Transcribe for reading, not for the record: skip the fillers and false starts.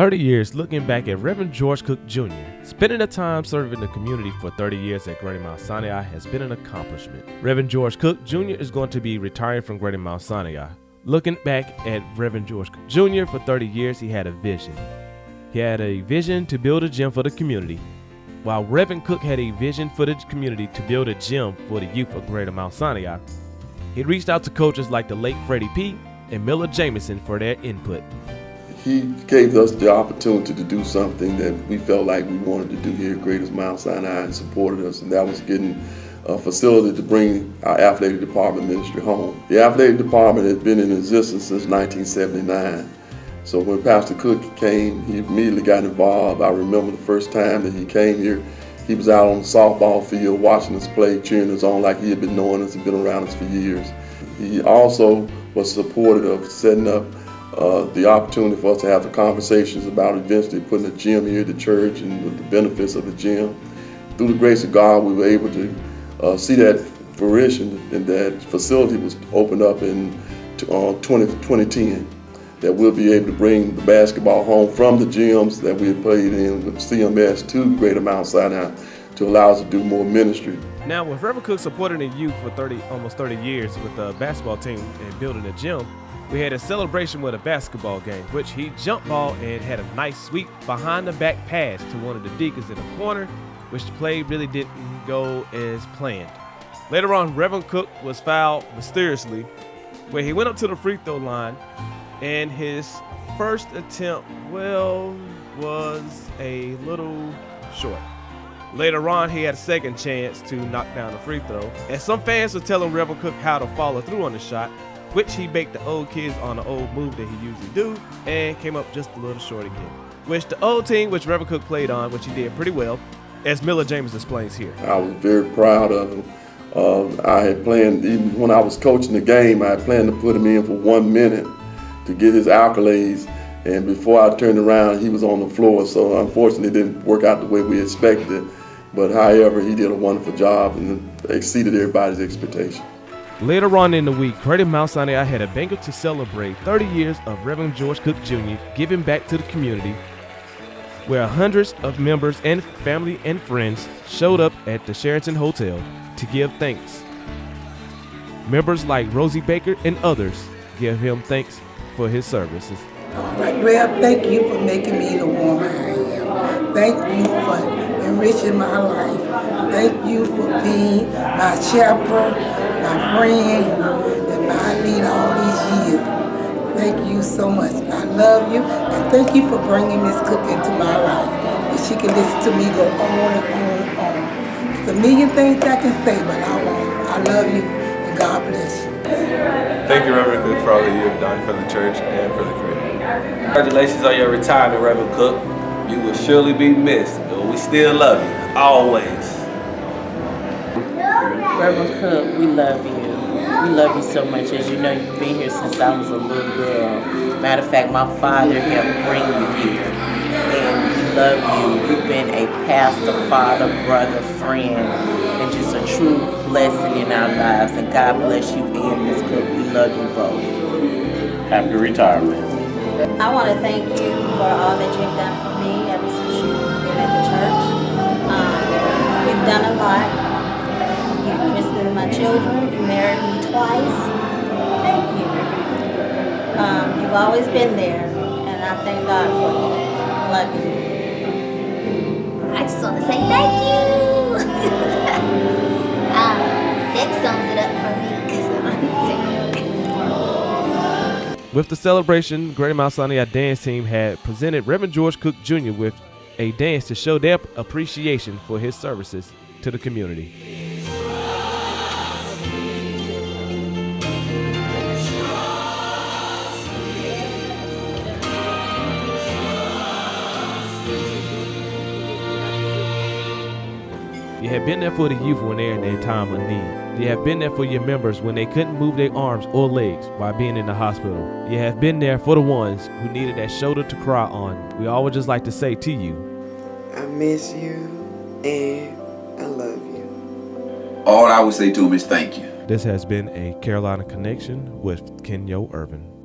30 years looking back at Reverend George Cook Jr. Spending the time serving the community for 30 years at Greater Mount Sinai has been an accomplishment. Reverend George Cook Jr. is going to be retiring from Greater Mount Sinai. Looking back at Reverend George Cook Jr. for 30 years, he had a vision. He had a vision to build a gym for the community. While Reverend Cook had a vision for the community to build a gym for the youth of Greater Mount Sinai, he reached out to coaches like the late Freddie P. and Miller Jamison for their input. He gave us the opportunity to do something that we felt like we wanted to do here at Greater Mount Sinai and supported us, and that was getting a facility to bring our athletic department ministry home. The athletic department has been in existence since 1979. So when Pastor Cook came, he immediately got involved. I remember the first time that he came here, he was out on the softball field watching us play, cheering us on like he had been knowing us and been around us for years. He also was supportive of setting up the opportunity for us to have the conversations about eventually putting a gym here at the church and the benefits of the gym. Through the grace of God, we were able to see that fruition, and that facility was opened up in 2010. That we'll be able to bring the basketball home from the gyms that we had played in with CMS to Greater Mount Sinai to allow us to do more ministry. Now, with Reverend Cook supporting the youth for almost 30 years with the basketball team and building a gym, we had a celebration with a basketball game, which he jump ball and had a nice sweep behind the back pass to one of the deacons in the corner, which the play really didn't go as planned. Later on, Reverend Cook was fouled mysteriously, where he went up to the free throw line, and his first attempt, was a little short. Later on, he had a second chance to knock down the free throw, and some fans were telling Reverend Cook how to follow through on the shot, which he baked the old kids on the old move that he usually do, and came up just a little short again. Which the old team, which Reverend Cook played on, which he did pretty well, as Miller James explains here. I was very proud of him. I had planned, even when I was coaching the game, I had planned to put him in for 1 minute to get his accolades, and before I turned around, he was on the floor, so unfortunately it didn't work out the way we expected. But however, he did a wonderful job and exceeded everybody's expectation. Later on in the week, Greater Mount Sinai had a banquet to celebrate 30 years of Reverend George Cook Jr. giving back to the community, where hundreds of members and family and friends showed up at the Sheraton Hotel to give thanks. Members like Rosie Baker and others give him thanks for his services. All right, Rev, thank you for making me the woman I am. Thank you for enriching my life. Thank you for being my chaperone, my friend, and my leader all these years. Thank you so much. I love you, and thank you for bringing Miss Cook into my life. And she can listen to me go on and on and on. There's a million things I can say, but I won't. I love you, and God bless you. Thank you, Reverend Cook, for all that you have done for the church and for the community. Congratulations on your retirement, Reverend Cook. You will surely be missed, but we still love you, always. Reverend Cook, we love you. We love you so much. As you know, you've been here since I was a little girl. Matter of fact, my father helped bring you here. And we love you. You've been a pastor, father, brother, friend, and just a true blessing in our lives. And God bless you and Ms. Cook. We love you both. Happy retirement. I want to thank you for all that you've done for me ever since you've been at the church. You've done a lot. You christened my children. You married me twice. Thank you. You've always been there, and I thank God for you. Love you. I just want to say thank you. That sums it up for me. With the celebration, Greater Mount Sinai dance team had presented Reverend George Cook Jr. with a dance to show their appreciation for his services to the community. You have been there for the youth when they're in their time of need. You have been there for your members when they couldn't move their arms or legs while being in the hospital. You have been there for the ones who needed that shoulder to cry on. We always just like to say to you, I miss you and I love you. All I would say to him is thank you. This has been a Carolina Connection with Kenyo Irvin.